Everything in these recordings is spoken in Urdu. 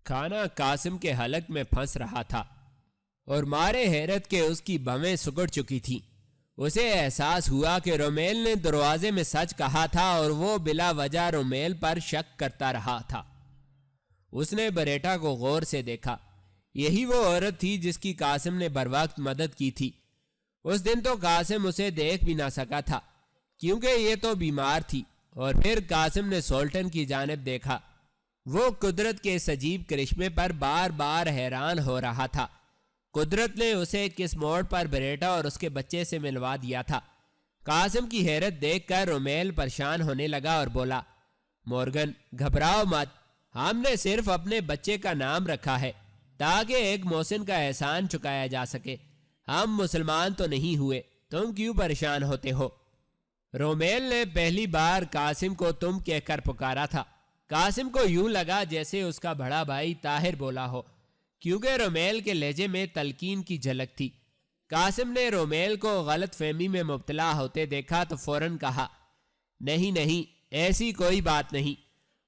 کھانا قاسم کے حلق میں پھنس رہا تھا اور مارے حیرت کے اس کی بھویں سکڑ چکی تھیں۔ اسے احساس ہوا کہ رومیل نے دروازے میں سچ کہا تھا اور وہ بلا وجہ رومیل پر شک کرتا رہا تھا۔ اس نے بریٹا کو غور سے دیکھا۔ یہی وہ عورت تھی جس کی قاسم نے بروقت مدد کی تھی۔ اس دن تو قاسم اسے دیکھ بھی نہ سکا تھا کیونکہ یہ تو بیمار تھی، اور پھر قاسم نے سولٹن کی جانب دیکھا۔ وہ قدرت کے اس عجیب کرشمے پر بار بار حیران ہو رہا تھا۔ قدرت نے اسے کس موڑ پر بریٹا اور اس کے بچے سے ملوا دیا تھا۔ قاسم کی حیرت دیکھ کر رومیل پریشان ہونے لگا اور بولا، مورگن گھبراؤ مت، ہم نے صرف اپنے بچے کا نام رکھا ہے تاکہ ایک محسن کا احسان چکایا جا سکے۔ ہم مسلمان تو نہیں ہوئے، تم کیوں پریشان ہوتے ہو؟ رومیل نے پہلی بار قاسم کو تم کہہ کر پکارا تھا۔ قاسم کو یوں لگا جیسے اس کا بڑا بھائی طاہر بولا ہو، کیونکہ رومیل کے لہجے میں تلقین کی جھلک تھی۔ قاسم نے رومیل کو غلط فہمی میں مبتلا ہوتے دیکھا تو فوراً کہا، نہیں نہیں، ایسی کوئی بات نہیں،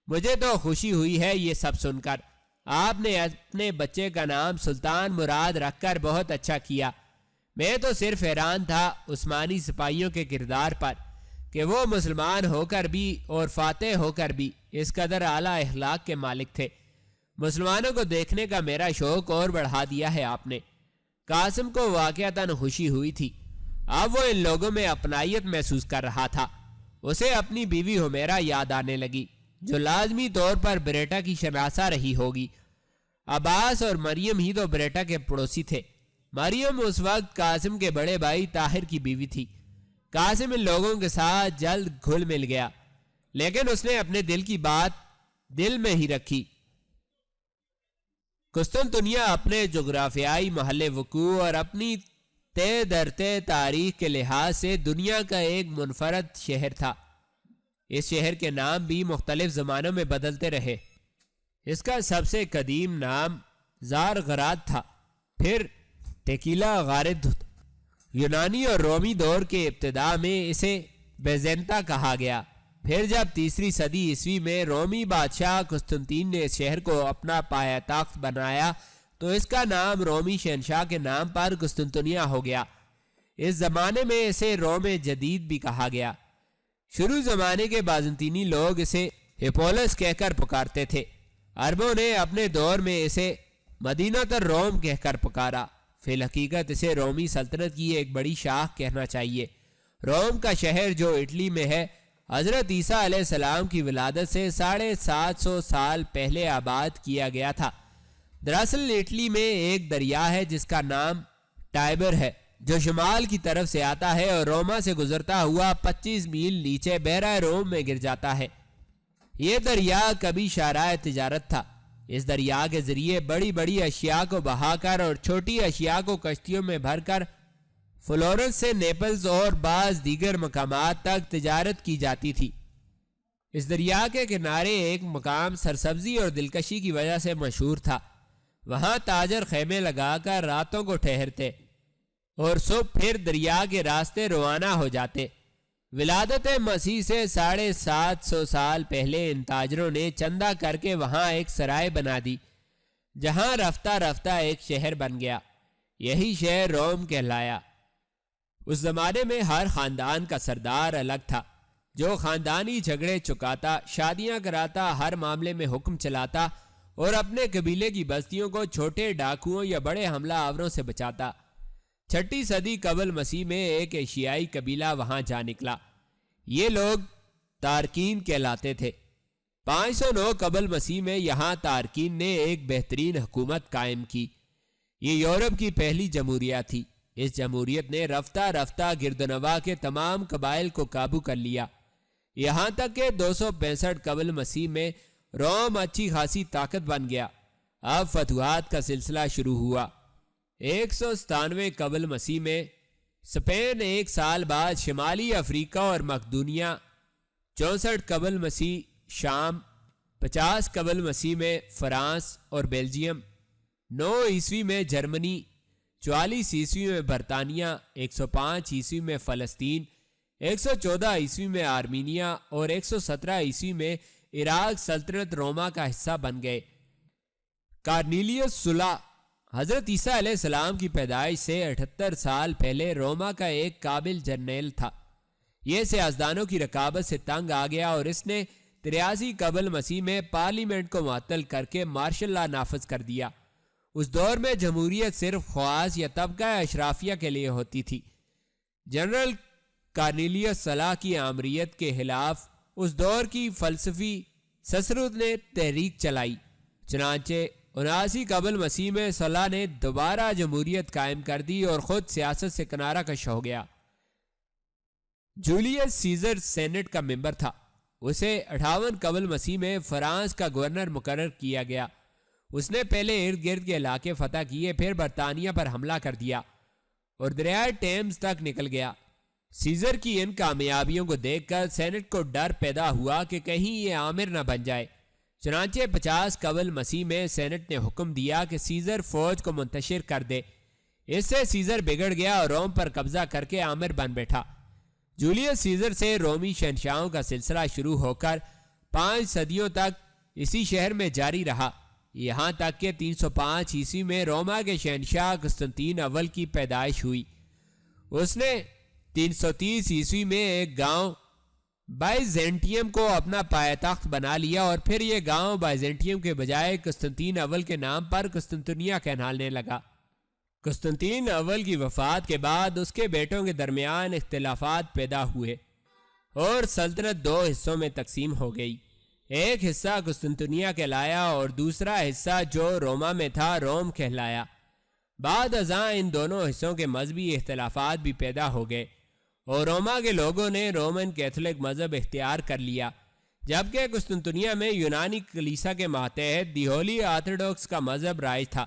مجھے تو خوشی ہوئی ہے یہ سب سن کر۔ آپ نے اپنے بچے کا نام سلطان مراد رکھ کر بہت اچھا کیا۔ میں تو صرف حیران تھا عثمانی سپاہیوں کے کردار پر کہ وہ مسلمان ہو کر بھی اور فاتح ہو کر بھی اس قدر اعلیٰ اخلاق کے مالک تھے۔ مسلمانوں کو دیکھنے کا میرا شوق اور بڑھا دیا ہے آپ نے۔ قاسم کو واقعتاً خوشی ہوئی تھی۔ اب وہ ان لوگوں میں اپنائیت محسوس کر رہا تھا۔ اسے اپنی بیوی حمیرہ یاد آنے لگی جو لازمی طور پر بریٹا کی شناسہ رہی ہوگی۔ عباس اور مریم ہی تو بریٹا کے پڑوسی تھے۔ مریم اس وقت قاسم کے بڑے بھائی طاہر کی بیوی تھی۔ قاسم ان لوگوں کے ساتھ جلد گھل مل گیا، لیکن اس نے اپنے دل کی بات دل میں ہی رکھی۔ قسطنطنیہ اپنے جغرافیائی محل وقوع اور اپنی طے در طے تاریخ کے لحاظ سے دنیا کا ایک منفرد شہر تھا۔ اس شہر کے نام بھی مختلف زمانوں میں بدلتے رہے۔ اس کا سب سے قدیم نام زارغرات تھا، پھر ٹیکیلا غارد، یونانی اور رومی دور کے ابتداء میں اسے بیزنطہ کہا گیا۔ پھر جب تیسری صدی عیسوی میں رومی بادشاہ قسطنطین نے اس شہر کو اپنا پایہ تخت بنایا تو اس کا نام رومی شہنشاہ کے نام پر قسطنطنیہ ہو گیا۔ اس زمانے میں اسے روم جدید بھی کہا گیا۔ شروع زمانے کے بازنطینی لوگ اسے ہپولس کہہ کر پکارتے تھے۔ عربوں نے اپنے دور میں اسے مدینہ تر روم کہہ کر پکارا۔ فی الحقیقت اسے رومی سلطنت کی ایک بڑی شاخ کہنا چاہیے۔ روم کا شہر جو اٹلی میں ہے، حضرت عیسیٰ علیہ السلام کی ولادت سے 750 سال پہلے آباد کیا گیا تھا۔ دراصل اٹلی میں ایک دریا ہے جس کا نام ٹائبر ہے، جو شمال کی طرف سے آتا ہے اور روما سے گزرتا ہوا 25 میل نیچے بحیرہ روم میں گر جاتا ہے۔ یہ دریا کبھی شاہراہ تجارت تھا۔ اس دریا کے ذریعے بڑی بڑی اشیاء کو بہا کر اور چھوٹی اشیاء کو کشتیوں میں بھر کر فلورنس سے نیپلز اور بعض دیگر مقامات تک تجارت کی جاتی تھی۔ اس دریا کے کنارے ایک مقام سرسبزی اور دلکشی کی وجہ سے مشہور تھا۔ وہاں تاجر خیمے لگا کر راتوں کو ٹھہرتے اور صبح پھر دریا کے راستے روانہ ہو جاتے۔ ولادت مسیح سے 750 سال پہلے ان تاجروں نے چندہ کر کے وہاں ایک سرائے بنا دی، جہاں رفتہ رفتہ ایک شہر بن گیا۔ یہی شہر روم کہلایا۔ اس زمانے میں ہر خاندان کا سردار الگ تھا، جو خاندانی جھگڑے چکاتا، شادیاں کراتا، ہر معاملے میں حکم چلاتا اور اپنے قبیلے کی بستیوں کو چھوٹے ڈاکوؤں یا بڑے حملہ آوروں سے بچاتا۔ 6 صدی قبل مسیح میں ایک ایشیائی قبیلہ وہاں جا نکلا۔ یہ لوگ تارکین کہلاتے تھے۔ 509 قبل مسیح میں یہاں تارکین نے ایک بہترین حکومت قائم کی۔ یہ یورپ کی پہلی جمہوریہ تھی۔ اس جمہوریت نے رفتہ رفتہ گردنواح کے تمام قبائل کو قابو کر لیا، یہاں تک کہ 265 قبل مسیح میں روم اچھی خاصی طاقت بن گیا۔ اب فتوحات کا سلسلہ شروع ہوا۔ 197 قبل مسیح میں اسپین ایک سال بعد شمالی افریقہ اور مقدونیہ، 64 قبل مسیح شام، 50 قبل مسیح میں فرانس اور بیلجیم، 9 عیسوی میں جرمنی، 44 عیسوی میں برطانیہ، 105 عیسوی میں فلسطین، 114 عیسوی میں آرمینیا اور 117 عیسوی میں عراق سلطنت روما کا حصہ بن گئے۔ کارنیلیس سولا حضرت عیسیٰ علیہ السلام کی پیدائش سے 78 سال پہلے روما کا ایک قابل جرنیل تھا۔ یہ سیاستدانوں کی رقابت سے تنگ آ گیا اور اس نے 83 قبل مسیح میں پارلیمنٹ کو معطل کر کے مارشل لا نافذ کر دیا۔ اس دور میں جمہوریت صرف خواص یا طبقہ اشرافیہ کے لیے ہوتی تھی۔ جنرل کارنیلیس سولا کی آمریت کے خلاف اس دور کی فلسفی سسرود نے تحریک چلائی۔ چنانچہ 79 قبل مسیح میں سولا نے دوبارہ جمہوریت قائم کر دی اور خود سیاست سے کنارہ کش ہو گیا۔ جولیس سیزر سینٹ کا ممبر تھا۔ اسے 58 قبل مسیح میں فرانس کا گورنر مقرر کیا گیا۔ اس نے پہلے ارد گرد کے علاقے فتح کیے، پھر برطانیہ پر حملہ کر دیا اور دریائے ٹیمز تک نکل گیا۔ سیزر کی ان کامیابیوں کو دیکھ کر سینٹ کو ڈر پیدا ہوا کہ کہیں یہ آمر نہ بن جائے۔ چنانچہ 50 قبل مسیح میں سینٹ نے حکم دیا کہ سیزر فوج کو منتشر کر دے۔ اس سے سیزر بگڑ گیا اور روم پر قبضہ کر کے آمر بن بیٹھا۔ جولیس سیزر سے رومی شہنشاہوں کا سلسلہ شروع ہو کر 5 صدیوں تک اسی شہر میں جاری رہا، یہاں تک کہ 305 عیسوی میں روما کے شہنشاہ قسطنطین اول کی پیدائش ہوئی۔ اس نے 330 عیسوی میں ایک گاؤں بائزینٹیم کو اپنا پایہ تخت بنا لیا اور پھر یہ گاؤں بائزینٹیم کے بجائے قسطنطین اول کے نام پر قسطنطنیہ کہلانے لگا۔ قسطنطین اول کی وفات کے بعد اس کے بیٹوں کے درمیان اختلافات پیدا ہوئے اور سلطنت 2 حصوں میں تقسیم ہو گئی۔ ایک حصہ قسطنطنیہ کہلایا اور دوسرا حصہ جو روما میں تھا روم کہلایا۔ بعد ازاں ان دونوں حصوں کے مذہبی اختلافات بھی پیدا ہو گئے اور روما کے لوگوں نے رومن کیتھولک مذہب اختیار کر لیا، جبکہ قسطنطنیہ میں یونانی کلیسا کے ماتحت دی ہولی آرتھوڈوکس کا مذہب رائج تھا۔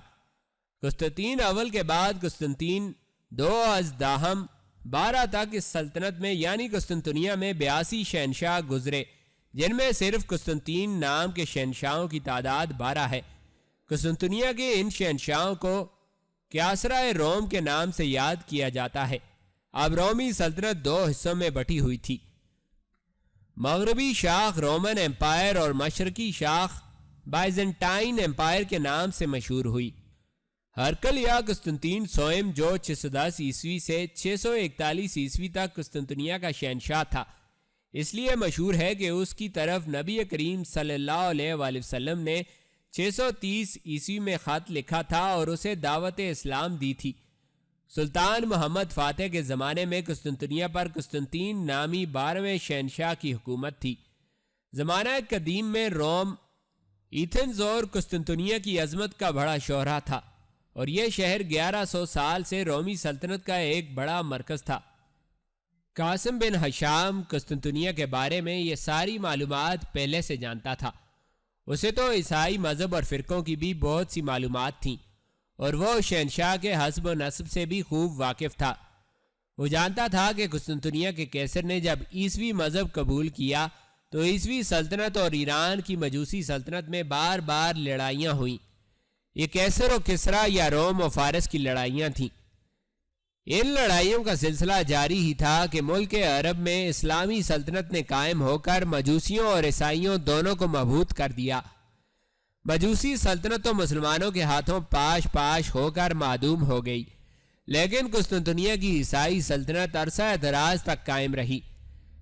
قسطنطین اول کے بعد قسطنطین 2 از داہم 12 تک اس سلطنت میں یعنی قسطنطنیہ میں 82 شہنشاہ گزرے، جن میں صرف قسطنطین نام کے شہنشاہوں کی تعداد 12 ہے۔ قسطنطنیہ کے ان شہنشاہوں کو کیسرا روم کے نام سے یاد کیا جاتا ہے۔ اب رومی سلطنت 2 حصوں میں بٹی ہوئی تھی۔ مغربی شاخ رومن امپائر اور مشرقی شاخ بائزنٹائن امپائر کے نام سے مشہور ہوئی۔ ہرکل یا قسطنطین سوئم جو 610 عیسوی سے 641 عیسوی تک قسطنطنیہ کا شہنشاہ تھا، اس لیے مشہور ہے کہ اس کی طرف نبی کریم صلی اللہ علیہ وآلہ وسلم نے 630 عیسوی میں خط لکھا تھا اور اسے دعوت اسلام دی تھی۔ سلطان محمد فاتح کے زمانے میں قسطنطنیہ پر قسطنطین نامی 12ویں شہنشاہ کی حکومت تھی۔ زمانہ قدیم میں روم، ایتھنز اور قسطنطنیہ کی عظمت کا بڑا شہرہ تھا اور یہ شہر 1100 سال سے رومی سلطنت کا ایک بڑا مرکز تھا۔ قاسم بن ہشام قسطنطنیہ کے بارے میں یہ ساری معلومات پہلے سے جانتا تھا۔ اسے تو عیسائی مذہب اور فرقوں کی بھی بہت سی معلومات تھیں اور وہ شہنشاہ کے حسب و نسب سے بھی خوب واقف تھا۔ وہ جانتا تھا کہ قسطنطنیہ کے قیصر نے جب عیسوی مذہب قبول کیا تو عیسوی سلطنت اور ایران کی مجوسی سلطنت میں بار بار لڑائیاں ہوئیں۔ یہ قیصر و کسریٰ یا روم و فارس کی لڑائیاں تھیں۔ ان لڑائیوں کا سلسلہ جاری ہی تھا کہ ملک عرب میں اسلامی سلطنت نے قائم ہو کر مجوسیوں اور عیسائیوں دونوں کو مبہوت کر دیا۔ مجوسی سلطنت تو مسلمانوں کے ہاتھوں پاش پاش ہو کر معدوم ہو گئی، لیکن قسطنطنیہ کی عیسائی سلطنت عرصہ دراز تک قائم رہی۔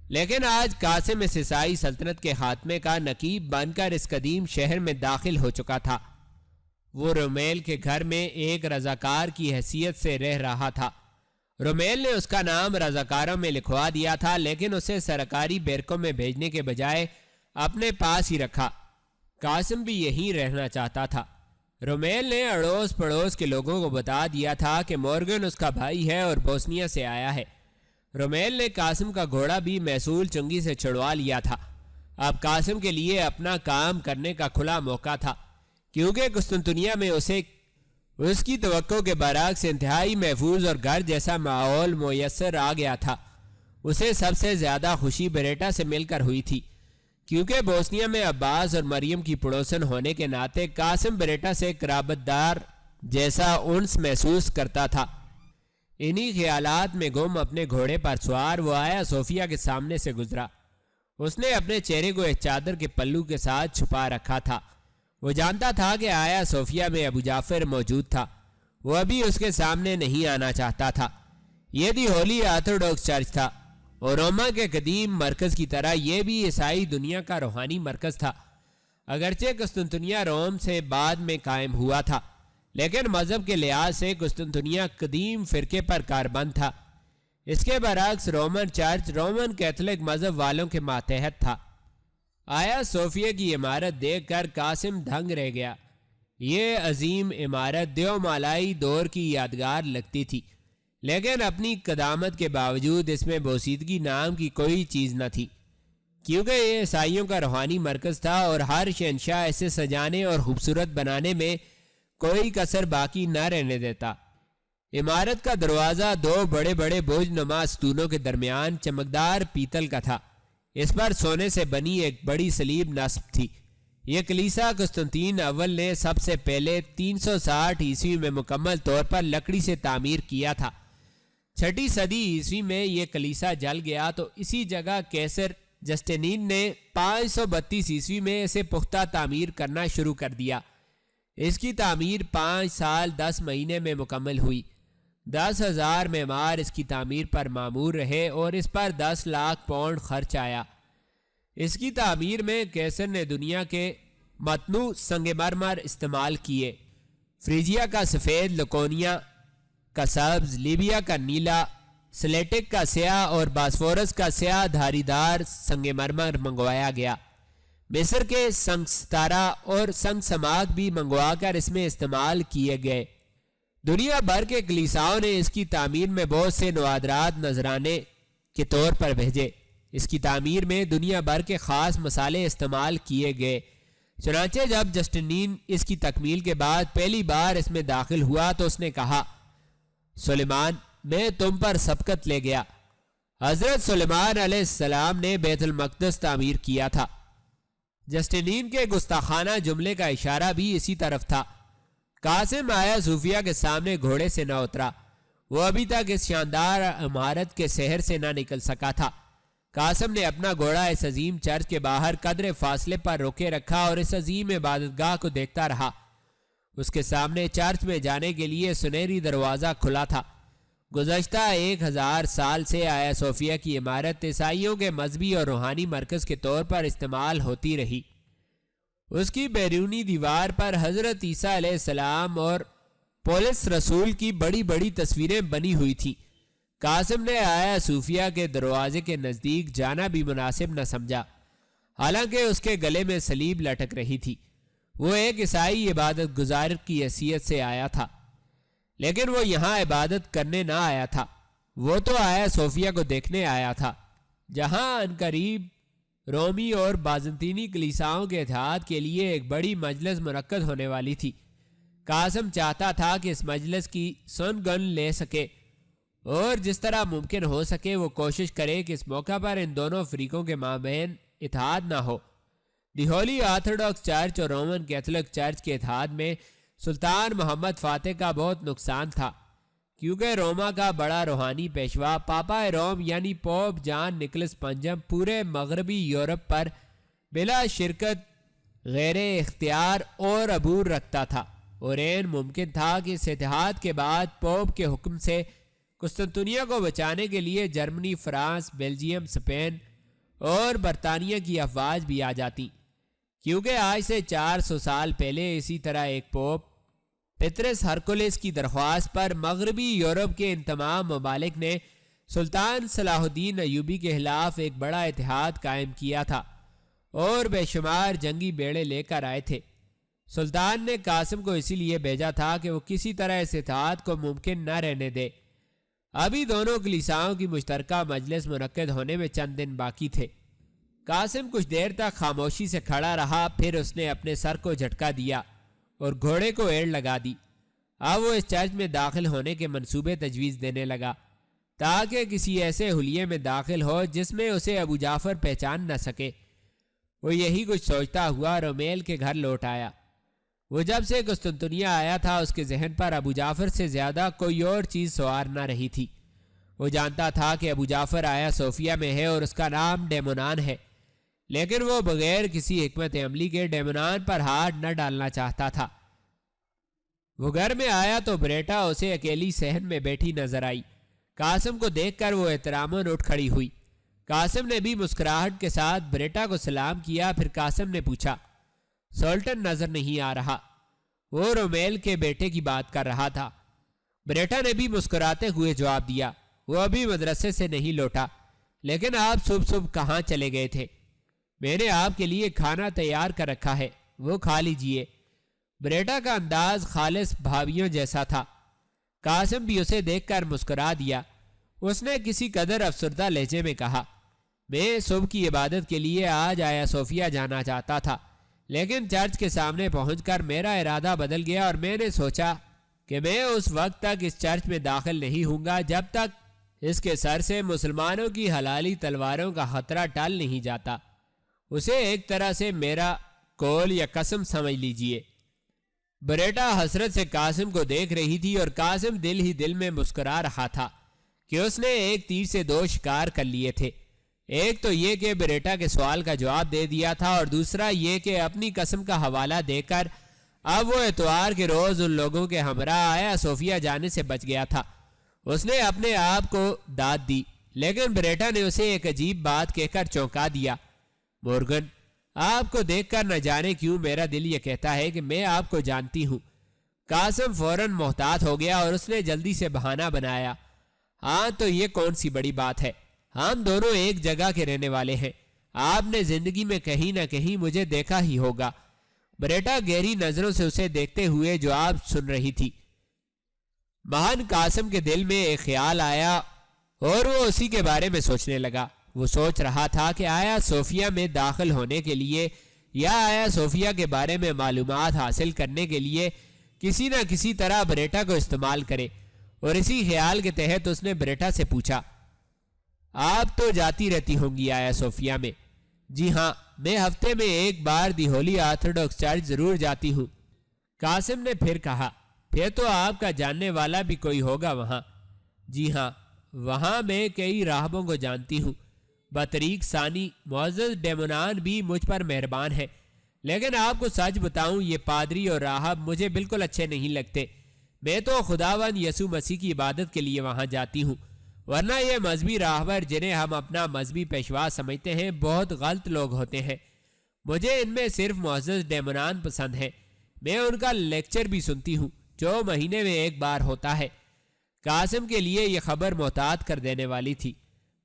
لیکن آج قاسم اس عیسائی سلطنت کے خاتمے کا نقیب بن کر اس قدیم شہر میں داخل ہو چکا تھا۔ وہ رومیل کے گھر میں ایک رضاکار کی حیثیت سے رہ رہا تھا۔ رومیل نے اس کا نام رضاکاروں میں لکھوا دیا تھا، لیکن اسے سرکاری بیرکوں میں بھیجنے کے بجائے اپنے پاس ہی رکھا۔ قاسم بھی یہیں رہنا چاہتا تھا۔ رومیل نے اڑوس پڑوس کے لوگوں کو بتا دیا تھا کہ مورگن اس کا بھائی ہے اور بوسنیا سے آیا ہے۔ رومیل نے قاسم کا گھوڑا بھی محصول چنگی سے چھڑوا لیا تھا۔ اب قاسم کے لیے اپنا کام کرنے کا کھلا موقع تھا، کیونکہ قسطنطنیہ میں اسے اس کی توقع کے برعکس انتہائی محفوظ اور گھر جیسا ماحول میسر آ گیا تھا۔ اسے سب سے زیادہ خوشی بریٹا سے مل کر ہوئی تھی، کیونکہ بوسنیا میں عباس اور مریم کی پڑوسن ہونے کے ناطے قاسم بریٹا سے قرابت دار جیسا انس محسوس کرتا تھا۔ انہی خیالات میں گم اپنے گھوڑے پر سوار وہ آیا صوفیہ کے سامنے سے گزرا۔ اس نے اپنے چہرے کو ایک چادر کے پلو کے ساتھ چھپا رکھا تھا۔ وہ جانتا تھا کہ آیا صوفیہ میں ابو جعفر موجود تھا، وہ ابھی اس کے سامنے نہیں آنا چاہتا تھا۔ یہ دی ہولی آرتھوڈاکس چرچ تھا اور روما کے قدیم مرکز کی طرح یہ بھی عیسائی دنیا کا روحانی مرکز تھا۔ اگرچہ قسطنطنیہ روم سے بعد میں قائم ہوا تھا، لیکن مذہب کے لحاظ سے قسطنطنیہ قدیم فرقے پر کاربند تھا۔ اس کے برعکس رومن چرچ رومن کیتھولک مذہب والوں کے ماتحت تھا۔ آیا صوفیہ کی عمارت دیکھ کر قاسم دھنگ رہ گیا۔ یہ عظیم عمارت دیومالائی دور کی یادگار لگتی تھی، لیکن اپنی قدامت کے باوجود اس میں بوسیدگی نام کی کوئی چیز نہ تھی، کیونکہ یہ عیسائیوں کا روحانی مرکز تھا اور ہر شہنشاہ اسے سجانے اور خوبصورت بنانے میں کوئی کسر باقی نہ رہنے دیتا۔ عمارت کا دروازہ دو بڑے بڑے بوجھ نما ستونوں کے درمیان چمکدار پیتل کا تھا۔ اس پر سونے سے بنی ایک بڑی صلیب نصب تھی۔ یہ کلیسا قسطنطین اول نے سب سے پہلے 360 عیسوی میں مکمل طور پر لکڑی سے تعمیر کیا تھا۔ 6 صدی عیسوی میں یہ کلیسا جل گیا تو اسی جگہ کیسر جسٹینین نے 532 عیسوی میں اسے پختہ تعمیر کرنا شروع کر دیا۔ اس کی تعمیر 5 سال 10 مہینے میں مکمل ہوئی۔ 10,000 معمار اس کی تعمیر پر مامور رہے اور اس پر 10 لاکھ پاؤنڈ خرچ آیا۔ اس کی تعمیر میں کیسر نے دنیا کے متنوع سنگ مرمر استعمال کیے۔ فریجیا کا سفید، لکونیا کا سبز، لیبیا کا نیلا، سلیٹک کا سیاہ اور باسفورس کا سیاہ دھاری دار سنگ مرمر منگوایا گیا۔ مصر کے سنگ ستارہ اور سنگ سماک بھی منگوا کر اس میں استعمال کیے گئے۔ دنیا بھر کے کلیساؤں نے اس کی تعمیر میں بہت سے نوادرات نذرانے کے طور پر بھیجے۔ اس کی تعمیر میں دنیا بھر کے خاص مصالحے استعمال کیے گئے۔ چنانچہ جب جسٹینین اس کی تکمیل کے بعد پہلی بار اس میں داخل ہوا تو اس نے کہا، سلیمان، میں تم پر سبقت لے گیا۔ حضرت سلیمان علیہ السلام نے بیت المقدس تعمیر کیا تھا۔ جسٹینین کے گستاخانہ جملے کا اشارہ بھی اسی طرف تھا۔ قاسم آیا صوفیہ کے سامنے گھوڑے سے نہ اترا۔ وہ ابھی تک اس شاندار عمارت کے شہر سے نہ نکل سکا تھا۔ قاسم نے اپنا گھوڑا اس عظیم چرچ کے باہر قدر فاصلے پر روکے رکھا اور اس عظیم عبادتگاہ کو دیکھتا رہا۔ اس کے سامنے چرچ میں جانے کے لیے سنہری دروازہ کھلا تھا۔ گزشتہ 1000 سال سے آیا صوفیہ کی عمارت عیسائیوں کے مذہبی اور روحانی مرکز کے طور پر استعمال ہوتی رہی۔ اس کی بیرونی دیوار پر حضرت عیسیٰ علیہ السلام اور پولس رسول کی بڑی بڑی تصویریں بنی ہوئی تھیں۔ قاسم نے آیا صوفیہ کے دروازے کے نزدیک جانا بھی مناسب نہ سمجھا، حالانکہ اس کے گلے میں صلیب لٹک رہی تھی۔ وہ ایک عیسائی عبادت گزار کی حیثیت سے آیا تھا، لیکن وہ یہاں عبادت کرنے نہ آیا تھا۔ وہ تو آیا صوفیہ کو دیکھنے آیا تھا، جہاں عنقریب رومی اور بازنطینی کلیساؤں کے اتحاد کے لیے ایک بڑی مجلس منعقد ہونے والی تھی۔ قاسم چاہتا تھا کہ اس مجلس کی سن گن لے سکے اور جس طرح ممکن ہو سکے وہ کوشش کرے کہ اس موقع پر ان دونوں فریقوں کے مابین اتحاد نہ ہو۔ دی ہولی آرتھوڈاکس چرچ اور رومن کیتھولک چرچ کے اتحاد میں سلطان محمد فاتح کا بہت نقصان تھا، کیونکہ روما کا بڑا روحانی پیشوا پاپا روم یعنی پوپ جان نکلس پنجم پورے مغربی یورپ پر بلا شرکت غیر اختیار اور عبور رکھتا تھا، اور این ممکن تھا کہ اس اتحاد کے بعد پوپ کے حکم سے قسطنطنیہ کو بچانے کے لیے جرمنی، فرانس، بیلجیم، اسپین اور برطانیہ کی افواج بھی آ جاتی، کیونکہ آج سے 400 سال پہلے اسی طرح ایک پوپ پطرس ہرکولس کی درخواست پر مغربی یورپ کے ان تمام ممالک نے سلطان صلاح الدین ایوبی کے خلاف ایک بڑا اتحاد قائم کیا تھا اور بے شمار جنگی بیڑے لے کر آئے تھے۔ سلطان نے قاسم کو اسی لیے بھیجا تھا کہ وہ کسی طرح اس اتحاد کو ممکن نہ رہنے دے۔ ابھی دونوں کلیساؤں کی مشترکہ مجلس منعقد ہونے میں چند دن باقی تھے۔ قاسم کچھ دیر تک خاموشی سے کھڑا رہا، پھر اس نے اپنے سر کو جھٹکا دیا اور گھوڑے کو ایڑ لگا دی۔ اب وہ اس چرچ میں داخل ہونے کے منصوبے تجویز دینے لگا تاکہ کسی ایسے حلیے میں داخل ہو جس میں اسے ابو جعفر پہچان نہ سکے۔ وہ یہی کچھ سوچتا ہوا رومیل کے گھر لوٹ آیا۔ وہ جب سے قسطنطنیہ آیا تھا اس کے ذہن پر ابو جعفر سے زیادہ کوئی اور چیز سوار نہ رہی تھی۔ وہ جانتا تھا کہ ابو جعفر آیا صوفیہ میں ہے اور اس کا نام ڈیمونان ہے، لیکن وہ بغیر کسی حکمت عملی کے ڈیمونان پر ہاتھ نہ ڈالنا چاہتا تھا۔ وہ گھر میں آیا تو بریٹا اسے اکیلی صحن میں بیٹھی نظر آئی۔ قاسم کو دیکھ کر وہ احتراماً اٹھ کھڑی ہوئی۔ قاسم نے بھی مسکراہٹ کے ساتھ بریٹا کو سلام کیا۔ پھر قاسم نے پوچھا، سولٹن نظر نہیں آ رہا؟ وہ رومیل کے بیٹے کی بات کر رہا تھا۔ بریٹا نے بھی مسکراتے ہوئے جواب دیا، وہ ابھی مدرسے سے نہیں لوٹا، لیکن آپ صبح صبح کہاں چلے گئے تھے؟ میں نے آپ کے لیے کھانا تیار کر رکھا ہے، وہ کھا لیجئے۔ بریٹا کا انداز خالص بھابیوں جیسا تھا۔ قاسم بھی اسے دیکھ کر مسکرا دیا۔ اس نے کسی قدر افسردہ لہجے میں کہا، میں صبح کی عبادت کے لیے آج آیا صوفیہ جانا چاہتا تھا، لیکن چرچ کے سامنے پہنچ کر میرا ارادہ بدل گیا اور میں نے سوچا کہ میں اس وقت تک اس چرچ میں داخل نہیں ہوں گا جب تک اس کے سر سے مسلمانوں کی حلالی تلواروں کا خطرہ ٹل نہیں جاتا۔ اسے ایک طرح سے میرا قول یا قسم سمجھ لیجئے۔ بریٹا حسرت سے قاسم کو دیکھ رہی تھی اور قاسم دل ہی دل میں مسکرا رہا تھا کہ اس نے ایک تیر سے دو شکار کر لیے تھے۔ ایک تو یہ کہ بریٹا کے سوال کا جواب دے دیا تھا، اور دوسرا یہ کہ اپنی قسم کا حوالہ دے کر اب وہ اتوار کے روز ان لوگوں کے ہمراہ آیا صوفیہ جانے سے بچ گیا تھا۔ اس نے اپنے آپ کو داد دی، لیکن بریٹا نے اسے ایک عجیب بات کہہ کر چونکا دیا۔ مورگن، آپ کو دیکھ کر نہ جانے کیوں میرا دل یہ کہتا ہے کہ میں آپ کو جانتی ہوں۔ قاسم فوراً محتاط ہو گیا اور اس نے جلدی سے بہانہ بنایا، ہاں تو یہ کون سی بڑی بات ہے، ہم دونوں ایک جگہ کے رہنے والے ہیں، آپ نے زندگی میں کہیں نہ کہیں مجھے دیکھا ہی ہوگا۔ بریٹا گہری نظروں سے اسے دیکھتے ہوئے جواب سن رہی تھی۔ مہان قاسم کے دل میں ایک خیال آیا اور وہ اسی کے بارے میں سوچنے لگا۔ وہ سوچ رہا تھا کہ آیا صوفیہ میں داخل ہونے کے لیے یا آیا صوفیہ کے بارے میں معلومات حاصل کرنے کے لیے کسی نہ کسی طرح بریٹا کو استعمال کرے، اور اسی خیال کے تحت اس نے بریٹا سے پوچھا، آپ تو جاتی رہتی ہوں گی آیا صوفیہ میں؟ جی ہاں، میں ہفتے میں ایک بار دی ہولی آرتھوڈاکس چرچ ضرور جاتی ہوں۔ قاسم نے پھر کہا، پھر تو آپ کا جاننے والا بھی کوئی ہوگا وہاں؟ جی ہاں، وہاں میں کئی راہبوں کو جانتی ہوں۔ بطریق ثانی معزز ڈیمونان بھی مجھ پر مہربان ہے، لیکن آپ کو سچ بتاؤں یہ پادری اور راہب مجھے بالکل اچھے نہیں لگتے۔ میں تو خداوند یسوع مسیح کی عبادت کے لیے وہاں جاتی ہوں، ورنہ یہ مذہبی راہبر جنہیں ہم اپنا مذہبی پیشوا سمجھتے ہیں بہت غلط لوگ ہوتے ہیں۔ مجھے ان میں صرف معزز ڈیمونان پسند ہیں۔ میں ان کا لیکچر بھی سنتی ہوں جو مہینے میں ایک بار ہوتا ہے۔ قاسم کے لیے یہ خبر محتاط کر دینے والی تھی۔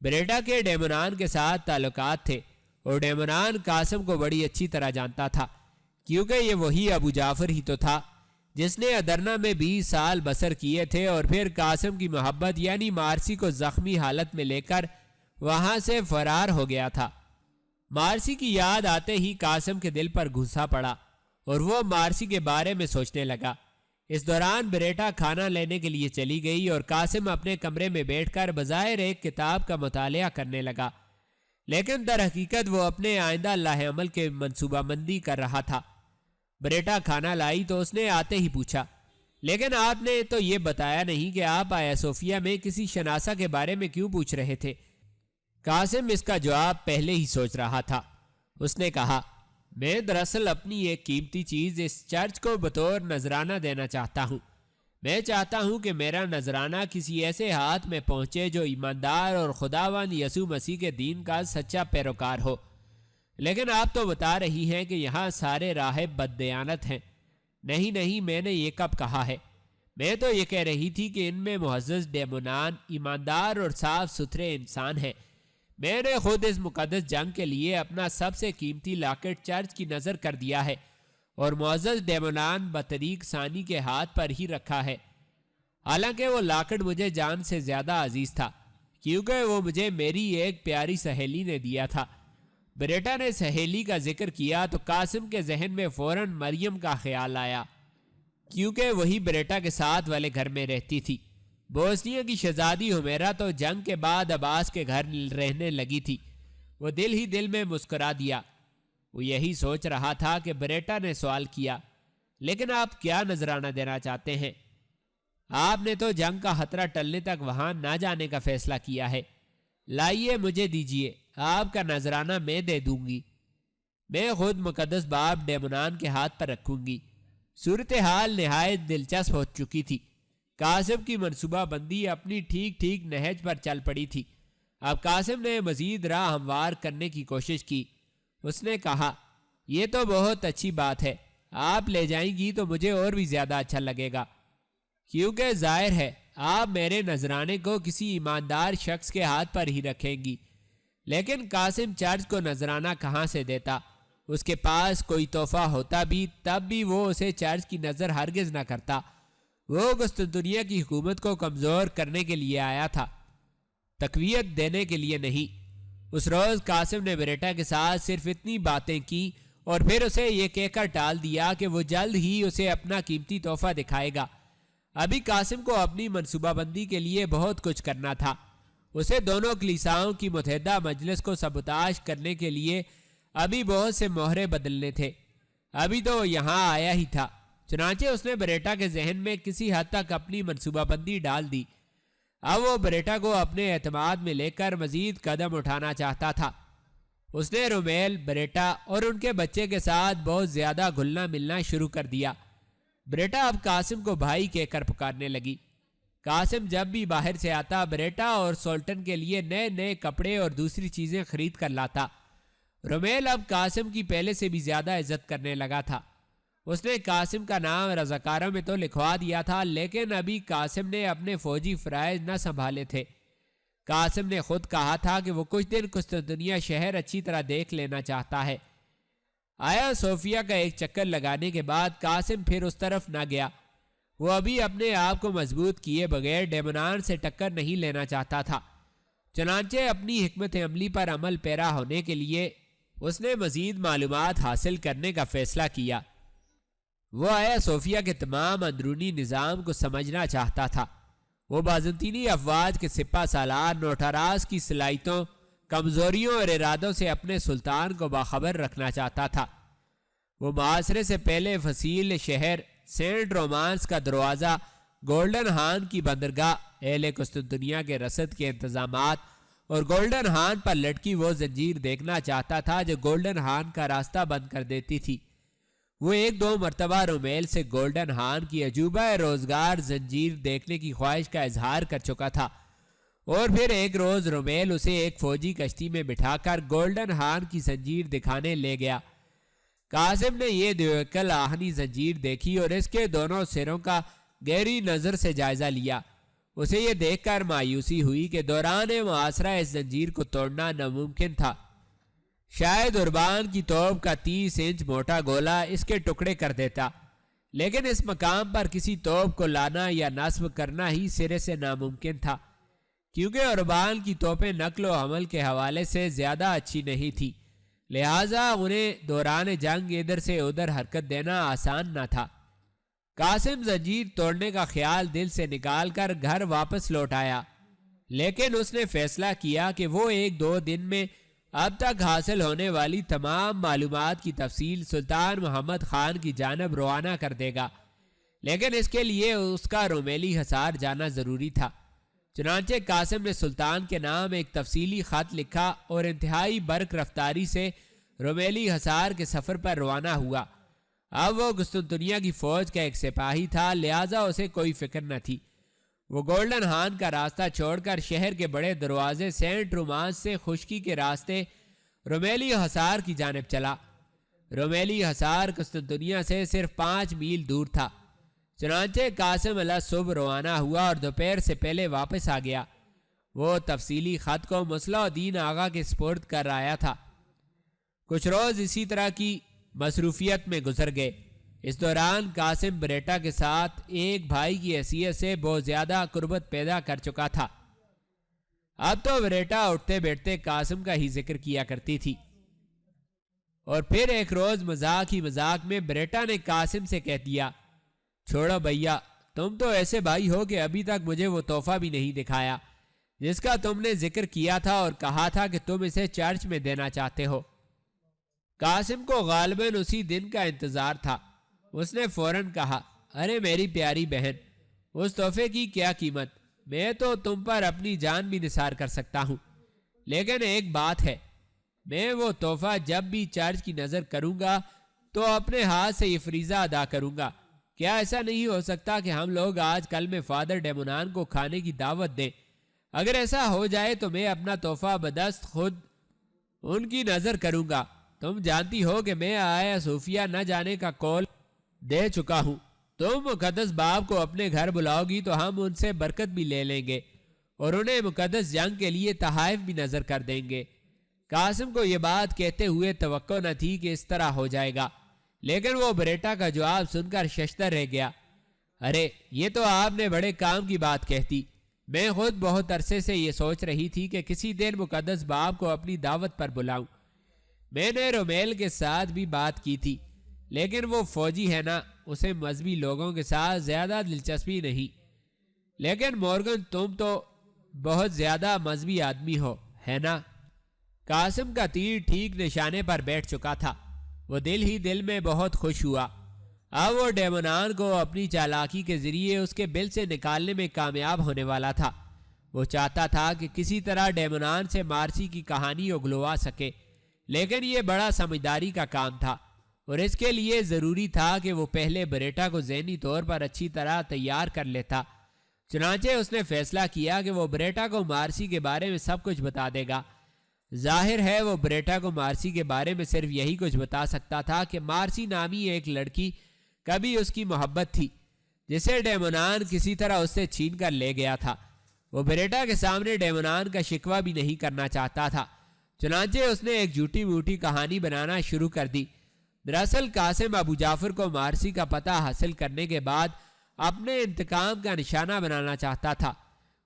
بریٹا کے ڈیمونان کے ساتھ تعلقات تھے اور ڈیمونان قاسم کو بڑی اچھی طرح جانتا تھا، کیونکہ یہ وہی ابو جعفر ہی تو تھا جس نے ادرنا میں 20 سال بسر کیے تھے اور پھر قاسم کی محبت یعنی مارسی کو زخمی حالت میں لے کر وہاں سے فرار ہو گیا تھا۔ مارسی کی یاد آتے ہی قاسم کے دل پر گھسا پڑا اور وہ مارسی کے بارے میں سوچنے لگا۔ اس دوران بریٹا کھانا لینے کے لیے چلی گئی اور قاسم اپنے کمرے میں بیٹھ کر بظاہر ایک کتاب کا مطالعہ کرنے لگا، لیکن در حقیقت وہ اپنے آئندہ لاہ عمل کے منصوبہ بندی کر رہا تھا۔ بریٹا کھانا لائی تو اس نے آتے ہی پوچھا، لیکن آپ نے تو یہ بتایا نہیں کہ آپ آیا صوفیہ میں کسی شناسہ کے بارے میں کیوں پوچھ رہے تھے؟ قاسم اس کا جواب پہلے ہی سوچ رہا تھا۔ اس نے کہا، میں دراصل اپنی ایک قیمتی چیز اس چرچ کو بطور نذرانہ دینا چاہتا ہوں۔ میں چاہتا ہوں کہ میرا نذرانہ کسی ایسے ہاتھ میں پہنچے جو ایماندار اور خداوند یسوع مسیح کے دین کا سچا پیروکار ہو۔ لیکن آپ تو بتا رہی ہیں کہ یہاں سارے راہب بددیانت ہیں۔ نہیں، میں نے یہ کب کہا ہے؟ میں تو یہ کہہ رہی تھی کہ ان میں معزز ڈیمونان ایماندار اور صاف ستھرے انسان ہیں۔ میں نے خود اس مقدس جنگ کے لیے اپنا سب سے قیمتی لاکٹ چرچ کی نظر کر دیا ہے اور معزز ڈیمونان بطریق ثانی کے ہاتھ پر ہی رکھا ہے۔ حالانکہ وہ لاکٹ مجھے جان سے زیادہ عزیز تھا، کیونکہ وہ مجھے میری ایک پیاری سہیلی نے دیا تھا۔ بریٹا نے سہیلی کا ذکر کیا تو قاسم کے ذہن میں فوراً مریم کا خیال آیا، کیونکہ وہی بریٹا کے ساتھ والے گھر میں رہتی تھی۔ بوسنیا کی شہزادی ہمیرا تو جنگ کے بعد عباس کے گھر رہنے لگی تھی۔ وہ دل ہی دل میں مسکرا دیا۔ وہ یہی سوچ رہا تھا کہ بریٹا نے سوال کیا، لیکن آپ کیا نذرانہ دینا چاہتے ہیں؟ آپ نے تو جنگ کا خطرہ ٹلنے تک وہاں نہ جانے کا فیصلہ کیا ہے۔ لائیے مجھے دیجیے، آپ کا نذرانہ میں دے دوں گی۔ میں خود مقدس باپ ڈیمونان کے ہاتھ پر رکھوں گی۔ صورتحال نہایت دلچسپ ہو چکی تھی۔ قاسم کی منصوبہ بندی اپنی ٹھیک ٹھیک نہج پر چل پڑی تھی۔ اب قاسم نے مزید راہ ہموار کرنے کی کوشش کی۔ اس نے کہا، یہ تو بہت اچھی بات ہے، آپ لے جائیں گی تو مجھے اور بھی زیادہ اچھا لگے گا، کیونکہ ظاہر ہے آپ میرے نذرانے کو کسی ایماندار شخص کے ہاتھ پر ہی رکھیں گی۔ لیکن قاسم چرچ کو نذرانہ کہاں سے دیتا؟ اس کے پاس کوئی تحفہ ہوتا بھی تب بھی وہ اسے چرچ کی نظر ہرگز نہ کرتا۔ وہ قسطنطنیہ کی حکومت کو کمزور کرنے کے لیے آیا تھا، تقویت دینے کے لیے نہیں۔ اس روز قاسم نے بریٹا کے ساتھ صرف اتنی باتیں کی اور پھر اسے یہ کہہ کر ٹال دیا کہ وہ جلد ہی اسے اپنا قیمتی تحفہ دکھائے گا۔ ابھی قاسم کو اپنی منصوبہ بندی کے لیے بہت کچھ کرنا تھا۔ اسے دونوں کلیساؤں کی متحدہ مجلس کو سبوتاژ کرنے کے لیے ابھی بہت سے مہرے بدلنے تھے۔ ابھی تو وہ یہاں آیا ہی تھا، چنانچہ اس نے بریٹا کے ذہن میں کسی حد تک اپنی منصوبہ بندی ڈال دی۔ اب وہ بریٹا کو اپنے اعتماد میں لے کر مزید قدم اٹھانا چاہتا تھا۔ اس نے رومیل، بریٹا اور ان کے بچے کے ساتھ بہت زیادہ گھلنا ملنا شروع کر دیا۔ بریٹا اب قاسم کو بھائی کہہ کر پکارنے لگی۔ قاسم جب بھی باہر سے آتا بریٹا اور سولٹن کے لیے نئے نئے کپڑے اور دوسری چیزیں خرید کر لاتا۔ رومیل اب قاسم کی پہلے سے بھی زیادہ عزت کرنے لگا تھا۔ اس نے قاسم کا نام رضاکاروں میں تو لکھوا دیا تھا، لیکن ابھی قاسم نے اپنے فوجی فرائض نہ سنبھالے تھے۔ قاسم نے خود کہا تھا کہ وہ کچھ دن قسطنطنیہ شہر اچھی طرح دیکھ لینا چاہتا ہے۔ آیا صوفیہ کا ایک چکر لگانے کے بعد قاسم پھر اس طرف نہ گیا۔ وہ ابھی اپنے آپ کو مضبوط کیے بغیر ڈیمونان سے ٹکر نہیں لینا چاہتا تھا۔ چنانچہ اپنی حکمت عملی پر عمل پیرا ہونے کے لیے اس نے مزید معلومات حاصل کرنے کا فیصلہ کیا۔ وہ آیا صوفیہ کے تمام اندرونی نظام کو سمجھنا چاہتا تھا۔ وہ بازنطینی افواج کے سپہ سالار نوٹاراس کی صلاحیتوں، کمزوریوں اور ارادوں سے اپنے سلطان کو باخبر رکھنا چاہتا تھا۔ وہ معاصرے سے پہلے فصیل شہر سینٹ رومانس کا دروازہ، گولڈن ہان کی بندرگاہ، اہل قسطنطنیہ کے رسد کے انتظامات اور گولڈن ہان پر لٹکی وہ زنجیر دیکھنا چاہتا تھا جو گولڈن ہان کا راستہ بند کر دیتی تھی۔ وہ ایک دو مرتبہ رومیل سے گولڈن ہان کی عجوبہ روزگار زنجیر دیکھنے کی خواہش کا اظہار کر چکا تھا، اور پھر ایک روز رومیل اسے ایک فوجی کشتی میں بٹھا کر گولڈن ہان کی زنجیر دکھانے لے گیا۔ قاسم نے یہ دیوکل آہنی زنجیر دیکھی اور اس کے دونوں سروں کا گہری نظر سے جائزہ لیا۔ اسے یہ دیکھ کر مایوسی ہوئی کہ دوران معاصرہ اس زنجیر کو توڑنا ناممکن تھا۔ شاید اربان کی توپ کا 30 انچ موٹا گولا اس کے ٹکڑے کر دیتا، لیکن اس مقام پر کسی توپ کو لانا یا نصب کرنا ہی سرے سے ناممکن تھا، کیونکہ اربان کی توپیں نقل و حمل کے حوالے سے زیادہ اچھی نہیں تھی، لہٰذا انہیں دوران جنگ ادھر سے ادھر حرکت دینا آسان نہ تھا۔ قاسم زنجیر توڑنے کا خیال دل سے نکال کر گھر واپس لوٹ آیا، لیکن اس نے فیصلہ کیا کہ وہ ایک دو دن میں اب تک حاصل ہونے والی تمام معلومات کی تفصیل سلطان محمد خان کی جانب روانہ کر دے گا، لیکن اس کے لیے اس کا رومیلی حصار جانا ضروری تھا۔ چنانچہ قاسم نے سلطان کے نام ایک تفصیلی خط لکھا اور انتہائی برق رفتاری سے رومیلی حصار کے سفر پر روانہ ہوا۔ اب وہ قسطنطنیہ کی فوج کا ایک سپاہی تھا، لہٰذا اسے کوئی فکر نہ تھی۔ وہ گولڈن ہان کا راستہ چھوڑ کر شہر کے بڑے دروازے سینٹ رومانس سے خشکی کے راستے رومیلی حصار کی جانب چلا۔ رومیلی حصار قسطنطنیہ سے صرف 5 میل دور تھا۔ چنانچہ قاسم علیہ صبح روانہ ہوا اور دوپہر سے پہلے واپس آ گیا۔ وہ تفصیلی خط کو مصلح الدین آغا کے سپرد کر آیا تھا۔ کچھ روز اسی طرح کی مصروفیت میں گزر گئے۔ اس دوران قاسم بریٹا کے ساتھ ایک بھائی کی حیثیت سے بہت زیادہ قربت پیدا کر چکا تھا۔ اب تو بریٹا اٹھتے بیٹھتے قاسم کا ہی ذکر کیا کرتی تھی، اور پھر ایک روز مذاق ہی مذاق میں بریٹا نے قاسم سے کہہ دیا، چھوڑو بھیا، تم تو ایسے بھائی ہو کہ ابھی تک مجھے وہ تحفہ بھی نہیں دکھایا جس کا تم نے ذکر کیا تھا اور کہا تھا کہ تم اسے چرچ میں دینا چاہتے ہو۔ قاسم کو غالباً اسی دن کا انتظار تھا۔ اس نے فوراً کہا، ارے میری پیاری بہن، اس تحفے کی کیا قیمت؟ میں تو تم پر اپنی جان بھی نثار کر سکتا ہوں، لیکن ایک بات ہے، میں وہ تحفہ جب بھی چرچ کی نظر کروں گا تو اپنے ہاتھ سے یہ فریضہ ادا کروں گا۔ کیا ایسا نہیں ہو سکتا کہ ہم لوگ آج کل میں فادر ڈیمونان کو کھانے کی دعوت دیں؟ اگر ایسا ہو جائے تو میں اپنا تحفہ بدست خود ان کی نظر کروں گا۔ تم جانتی ہو کہ میں آیا صوفیہ نہ جانے کا قول دے چکا ہوں۔ تم مقدس باپ کو اپنے گھر بلاؤ گی تو ہم ان سے برکت بھی لے لیں گے اور انہیں مقدس جنگ کے لیے تحائف بھی نظر کر دیں گے۔ قاسم کو یہ بات کہتے ہوئے توقع نہ تھی کہ اس طرح ہو جائے گا، لیکن وہ بریٹا کا جواب سن کر ششدر رہ گیا۔ ارے یہ تو آپ نے بڑے کام کی بات کہتی۔ میں خود بہت عرصے سے یہ سوچ رہی تھی کہ کسی دن مقدس باپ کو اپنی دعوت پر بلاؤں۔ میں نے رومیل کے ساتھ بھی بات کی تھی، لیکن وہ فوجی ہے نا، اسے مذہبی لوگوں کے ساتھ زیادہ دلچسپی نہیں۔ لیکن مورگن تم تو بہت زیادہ مذہبی آدمی ہو، ہے نا؟ قاسم کا تیر ٹھیک نشانے پر بیٹھ چکا تھا۔ وہ دل ہی دل میں بہت خوش ہوا۔ اب وہ ڈیمونان کو اپنی چالاکی کے ذریعے اس کے بل سے نکالنے میں کامیاب ہونے والا تھا۔ وہ چاہتا تھا کہ کسی طرح ڈیمونان سے مارسی کی کہانی اگلوا سکے، لیکن یہ بڑا سمجھداری کا کام تھا اور اس کے لیے ضروری تھا کہ وہ پہلے بریٹا کو ذہنی طور پر اچھی طرح تیار کر لیتا۔ چنانچہ اس نے فیصلہ کیا کہ وہ بریٹا کو مارسی کے بارے میں سب کچھ بتا دے گا۔ ظاہر ہے وہ بریٹا کو مارسی کے بارے میں صرف یہی کچھ بتا سکتا تھا کہ مارسی نامی ایک لڑکی کبھی اس کی محبت تھی، جسے ڈیمونان کسی طرح اس سے چھین کر لے گیا تھا۔ وہ بریٹا کے سامنے ڈیمونان کا شکوہ بھی نہیں کرنا چاہتا تھا، چنانچہ اس نے ایک جھوٹی موٹی کہانی بنانا شروع کر دی۔ دراصل قاسم ابو جعفر کو مارسی کا پتہ حاصل کرنے کے بعد اپنے انتقام کا نشانہ بنانا چاہتا تھا۔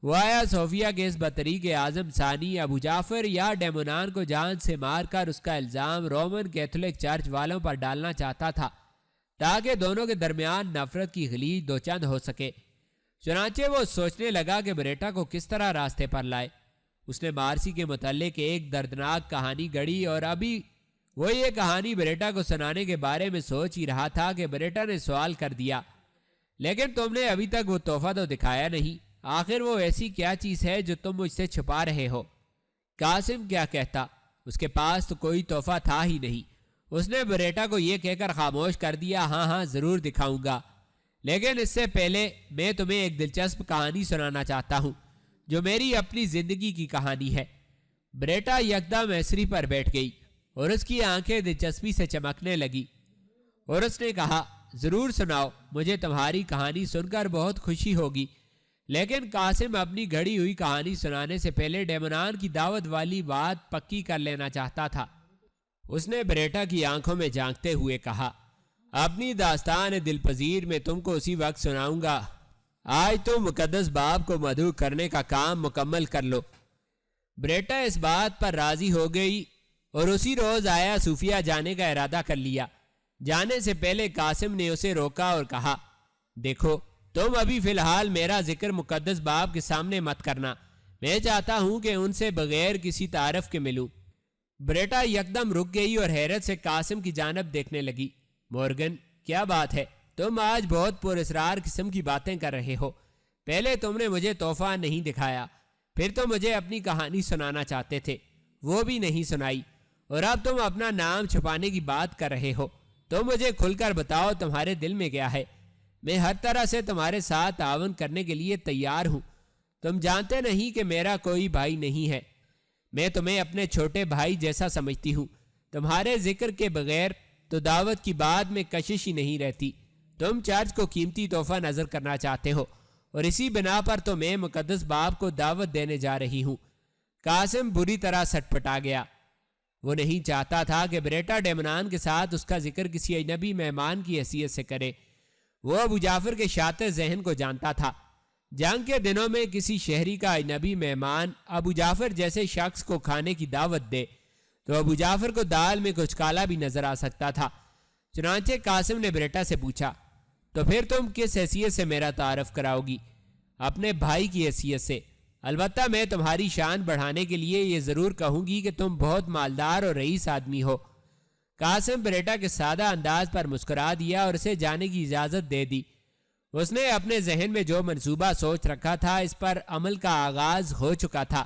وہ آیا صوفیہ کے اس بطریق اعظم ثانی ابو جعفر یا ڈیمونان کو جان سے مار کر اس کا الزام رومن کیتھولک چرچ والوں پر ڈالنا چاہتا تھا، تاکہ دونوں کے درمیان نفرت کی خلیج دو چند ہو سکے۔ چنانچہ وہ سوچنے لگا کہ بریٹا کو کس طرح راستے پر لائے۔ اس نے مارسی کے متعلق ایک دردناک کہانی گڑھی اور ابھی وہ یہ کہانی بریٹا کو سنانے کے بارے میں سوچ ہی رہا تھا کہ بریٹا نے سوال کر دیا، لیکن تم نے ابھی تک وہ تحفہ تو دکھایا نہیں، آخر وہ ایسی کیا چیز ہے جو تم مجھ سے چھپا رہے ہو؟ قاسم کیا کہتا، اس کے پاس تو کوئی تحفہ تھا ہی نہیں۔ اس نے بریٹا کو یہ کہہ کر خاموش کر دیا، ہاں ہاں ضرور دکھاؤں گا، لیکن اس سے پہلے میں تمہیں ایک دلچسپ کہانی سنانا چاہتا ہوں جو میری اپنی زندگی کی کہانی ہے۔ بریٹا یکدم ایسری پر بیٹھ گئی اور اس کی آنکھیں دلچسپی سے چمکنے لگی اور اس نے کہا، ضرور سناؤ، مجھے تمہاری کہانی سن کر بہت خوشی ہوگی۔ لیکن قاسم اپنی گھڑی ہوئی کہانی سنانے سے پہلے ڈیمونان کی دعوت والی بات پکی کر لینا چاہتا تھا۔ اس نے بریٹا کی آنکھوں میں جھانکتے ہوئے کہا، اپنی داستان دل پذیر میں تم کو اسی وقت سناؤں گا۔ آج تم مقدس باپ کو مدعو کرنے کا کام مکمل کر لو۔ بریٹا اس بات پر راضی ہو گئی اور اسی روز آیا صوفیہ جانے کا ارادہ کر لیا۔ جانے سے پہلے قاسم نے اسے روکا اور کہا، دیکھو تم ابھی فی الحال میرا ذکر مقدس باپ کے سامنے مت کرنا، میں چاہتا ہوں کہ ان سے بغیر کسی تعارف کے ملوں۔ بریٹا یکدم رک گئی اور حیرت سے قاسم کی جانب دیکھنے لگی۔ مورگن کیا بات ہے، تم آج بہت پر اسرار قسم کی باتیں کر رہے ہو۔ پہلے تم نے مجھے تحفہ نہیں دکھایا، پھر تو مجھے اپنی کہانی سنانا چاہتے تھے، وہ بھی نہیں سنائی، اور اب تم اپنا نام چھپانے کی بات کر رہے ہو۔ تم مجھے کھل کر بتاؤ تمہارے دل میں کیا ہے۔ میں ہر طرح سے تمہارے ساتھ تعاون کرنے کے لیے تیار ہوں۔ تم جانتے نہیں کہ میرا کوئی بھائی نہیں ہے، میں تمہیں اپنے چھوٹے بھائی جیسا سمجھتی ہوں۔ تمہارے ذکر کے بغیر تو دعوت کی بات میں کشش ہی نہیں رہتی۔ تم چرچ کو قیمتی تحفہ نظر کرنا چاہتے ہو اور اسی بنا پر تو میں مقدس باپ کو دعوت دینے جا رہی ہوں۔ قاسم بری طرح سٹ پٹا گیا۔ وہ نہیں چاہتا تھا کہ بریٹا ڈیمونان کے ساتھ اس کا ذکر کسی اجنبی مہمان کی حیثیت سے کرے۔ وہ ابو جعفر کے شاطر ذہن کو جانتا تھا۔ جنگ کے دنوں میں کسی شہری کا اجنبی مہمان ابو جعفر جیسے شخص کو کھانے کی دعوت دے تو ابو جعفر کو دال میں کچھ کالا بھی نظر آ سکتا تھا۔ چنانچہ قاسم نے بریٹا سے پوچھا، تو پھر تم کس حیثیت سے میرا تعارف کراؤ گی؟ اپنے بھائی کی حیثیت سے۔ البتہ میں تمہاری شان بڑھانے کے لیے یہ ضرور کہوں گی کہ تم بہت مالدار اور رئیس آدمی ہو۔ قاسم بریٹا کے سادہ انداز پر مسکرا دیا اور اسے جانے کی اجازت دے دی۔ اس نے اپنے ذہن میں جو منصوبہ سوچ رکھا تھا اس پر عمل کا آغاز ہو چکا تھا۔